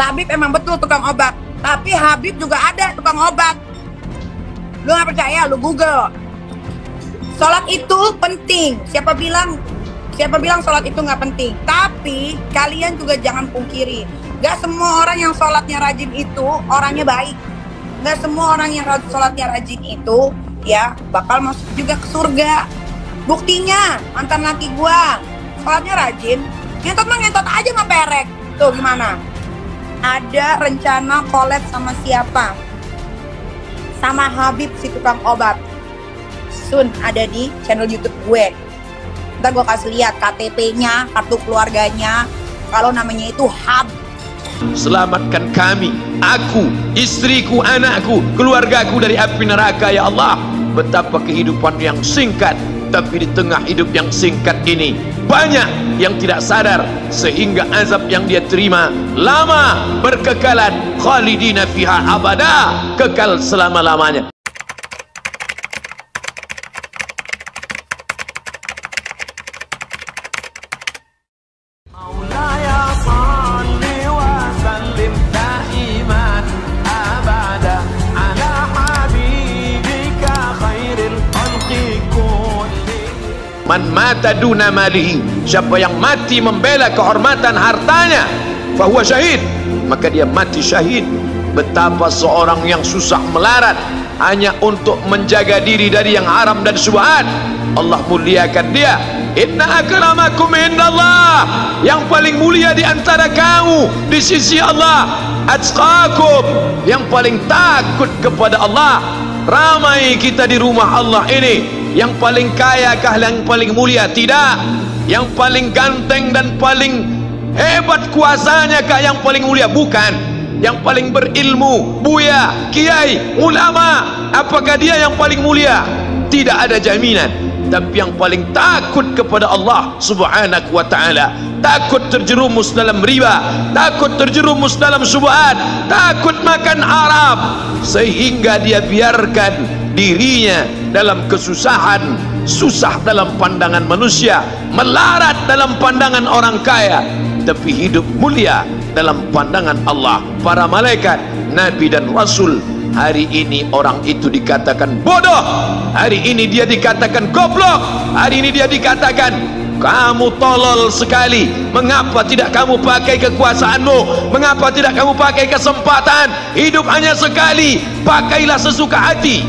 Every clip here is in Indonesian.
Habib emang betul tukang obat, tapi Habib juga ada tukang obat. Lu nggak percaya? Lu Google. Sholat itu penting. Siapa bilang sholat itu nggak penting? Tapi kalian juga jangan pungkiri, nggak semua orang yang sholatnya rajin itu orangnya baik. Nggak semua orang yang sholatnya rajin itu ya bakal masuk juga ke surga. Buktinya mantan laki gua sholatnya rajin, ngentot aja mah perek. Tuh gimana? Ada rencana collab sama siapa? Sama Habib si tukang obat. Sun ada di channel YouTube gue. Ntar gue kasih lihat KTP-nya, kartu keluarganya. Kalau namanya itu Hab. Selamatkan kami, aku, istriku, anakku, keluargaku dari api neraka ya Allah. Betapa kehidupan yang singkat, tapi di tengah hidup yang singkat ini banyak yang tidak sadar, sehingga azab yang dia terima lama, berkekalan, khalidina fiha abada, kekal selama-lamanya. Man mata duna malihi, siapa yang mati membela kehormatan hartanya, fahuwa syahid, maka dia mati syahid. Betapa seorang yang susah melarat hanya untuk menjaga diri dari yang haram dan syubhat, Allah muliakan dia. Inna akramakum indallah, yang paling mulia di antara kamu di sisi Allah, atqakum, yang paling takut kepada Allah. Ramai kita di rumah Allah ini, yang paling kaya kah yang paling mulia? Tidak. Yang paling ganteng dan paling hebat kuasanya kah yang paling mulia? Bukan. Yang paling berilmu, buya, kiai, ulama, apakah dia yang paling mulia? Tidak ada jaminan. Tapi yang paling takut kepada Allah subhanahu wa ta'ala, takut terjerumus dalam riba, takut terjerumus dalam syubhat, takut makan haram, sehingga dia biarkan dirinya dalam kesusahan, susah dalam pandangan manusia, melarat dalam pandangan orang kaya, tapi hidup mulia dalam pandangan Allah, para malaikat, nabi dan rasul. Hari ini orang itu dikatakan bodoh, hari ini dia dikatakan goblok, hari ini dia dikatakan kamu tolol sekali. Mengapa tidak kamu pakai kekuasaanmu? Mengapa tidak kamu pakai kesempatan? Hidup hanya sekali, pakailah sesuka hati.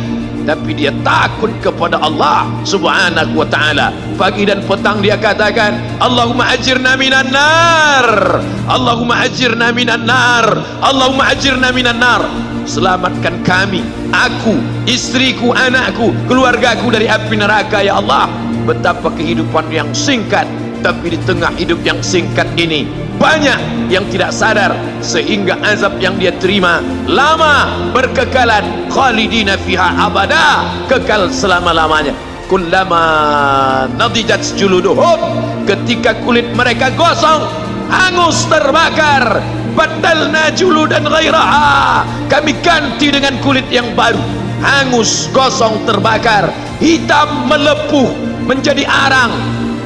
Tapi dia takut kepada Allah subhanahu wa ta'ala. Pagi dan petang dia katakan, Allahumma ajirna minan nar, Allahumma ajirna minan nar, Allahumma ajirna minan nar. Selamatkan kami, aku, istriku, anakku, keluargaku dari api neraka ya Allah. Betapa kehidupan yang singkat, tapi di tengah hidup yang singkat ini banyak yang tidak sadar, sehingga azab yang dia terima lama, berkekalan, khalidina fiha abada, kekal selama-lamanya. Kullama nadijat juluduhum, ketika kulit mereka gosong, hangus, terbakar, badalna juludan ghairaha, kami ganti dengan kulit yang baru. Hangus, gosong, terbakar, hitam, melepuh, menjadi arang,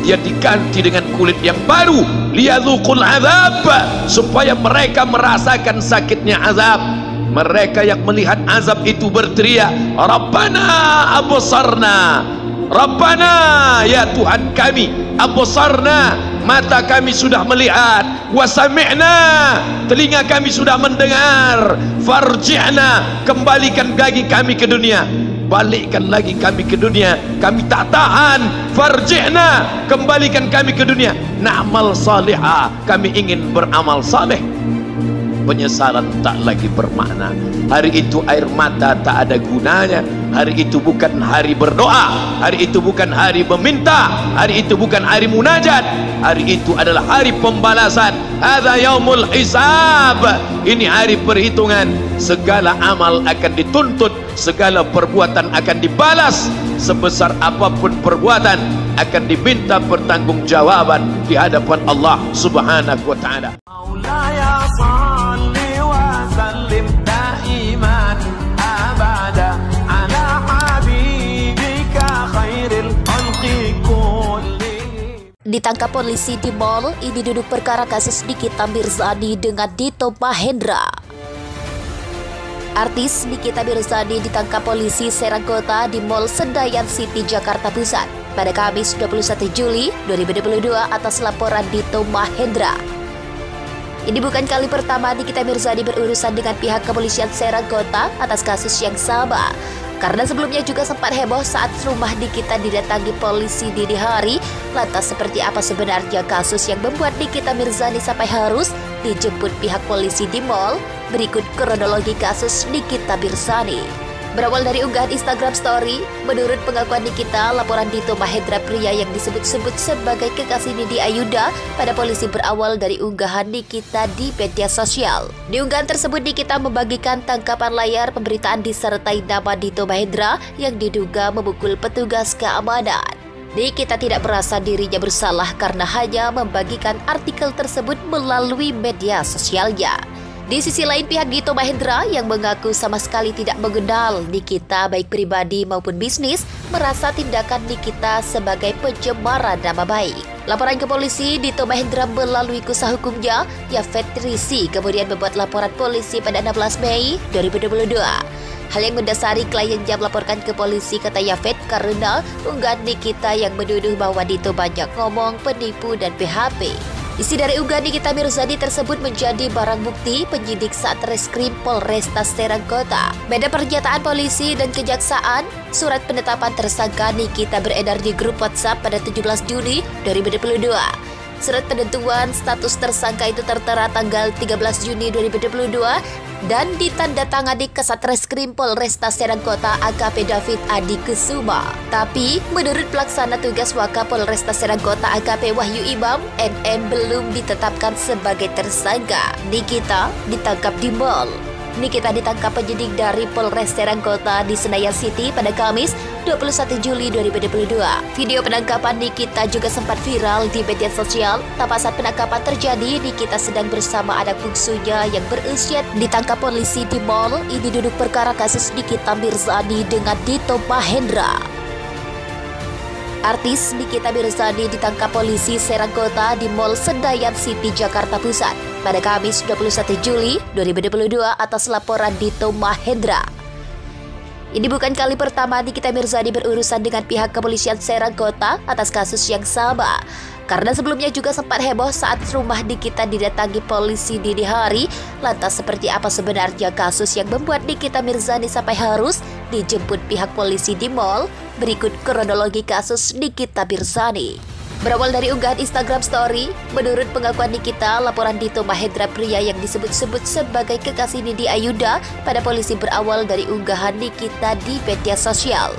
dia diganti dengan kulit yang baru. Liyadzuqul azab, supaya mereka merasakan sakitnya azab. Mereka yang melihat azab itu berteriak, Rabbana absarna, Rabbana, ya Tuhan kami, absarna, mata kami sudah melihat, wa sami'na, telinga kami sudah mendengar, farji'na, kembalikan lagi kami ke dunia, balikkan lagi kami ke dunia, kami tak tahan, farji'na, kembalikan kami ke dunia, na'mal salihah, kami ingin beramal saleh. Penyesalan tak lagi bermakna. Hari itu air mata tak ada gunanya. Hari itu bukan hari berdoa, hari itu bukan hari meminta, hari itu bukan hari munajat, hari itu adalah hari pembalasan. Hadza yaumul hisab, ini hari perhitungan. Segala amal akan dituntut, segala perbuatan akan dibalas. Sebesar apapun perbuatan akan diminta pertanggungjawaban di hadapan Allah subhanahu wa ta'ala. ditangkap polisi di mall. Ini duduk perkara kasus Nikita Mirzani dengan Dito Mahendra. Artis Nikita Mirzani ditangkap polisi Serang Kota di Mall Senayan City, Jakarta Pusat pada Kamis 21 Juli 2022 atas laporan Dito Mahendra. Ini bukan kali pertama Nikita Mirzani berurusan dengan pihak kepolisian Serang Kota atas kasus yang sama. Karena sebelumnya juga sempat heboh saat rumah Nikita didatangi polisi dini hari. Lantas seperti apa sebenarnya kasus yang membuat Nikita Mirzani sampai harus dijemput pihak polisi di mall? Berikut kronologi kasus Nikita Mirzani. Berawal dari unggahan Instagram Story, menurut pengakuan Nikita, laporan Dito Mahendra, pria yang disebut-sebut sebagai kekasih Nindi Ayuda pada polisi, berawal dari unggahan Nikita di media sosial. Di unggahan tersebut, Nikita membagikan tangkapan layar pemberitaan disertai nama Dito Mahendra yang diduga memukul petugas keamanan. Nikita tidak merasa dirinya bersalah karena hanya membagikan artikel tersebut melalui media sosialnya. Di sisi lain, pihak Dito Mahendra yang mengaku sama sekali tidak mengenal Nikita baik pribadi maupun bisnis, merasa tindakan Nikita sebagai pencemaran nama baik. Laporan ke polisi, Dito Mahendra melalui kuasa hukumnya, Yafet Risi, kemudian membuat laporan polisi pada 16 Mei 2022. Hal yang mendasari kliennya melaporkan ke polisi, kata Yafet, karena unggahan Nikita yang menuduh bahwa Dito banyak ngomong, penipu, dan PHP. Isi dari unggahan Nikita Mirzani tersebut menjadi barang bukti penyidik Satreskrim Polresta Serang Kota. Beda pernyataan polisi dan kejaksaan, surat penetapan tersangka Nikita beredar di grup WhatsApp pada 17 Juni 2022. Surat penentuan status tersangka itu tertera tanggal 13 Juni 2022 dan ditandatangani ke Satreskrim Polresta Serang Kota AKP David Adi Kusuma. Tapi, menurut pelaksana tugas Wakapolresta Serang Kota AKP Wahyu Imam, NM belum ditetapkan sebagai tersangka. Nikita ditangkap di mall. Nikita ditangkap penyidik dari Polres Serang Kota di Senayan City pada Kamis 21 Juli 2022. Video penangkapan Nikita juga sempat viral di media sosial. Tepat saat penangkapan terjadi, Nikita sedang bersama anak bungsunya yang berusia, ditangkap polisi di mall. Ini duduk perkara kasus Nikita Mirzani dengan Dito Mahendra. Artis Nikita Mirzani ditangkap polisi Serang Kota di Mall Senayan City, Jakarta Pusat pada Kamis 21 Juli 2022 atas laporan Dito Mahendra. Ini bukan kali pertama Nikita Mirzani berurusan dengan pihak kepolisian Serang Kota atas kasus yang sama. Karena sebelumnya juga sempat heboh saat rumah Nikita didatangi polisi dini hari. Lantas seperti apa sebenarnya kasus yang membuat Nikita Mirzani sampai harus dijemput pihak polisi di mall? Berikut kronologi kasus Nikita Mirzani. Berawal dari unggahan Instagram Story, menurut pengakuan Nikita, laporan Dito Mahendra, pria yang disebut-sebut sebagai kekasih Nindi Ayuda pada polisi, berawal dari unggahan Nikita di media sosial.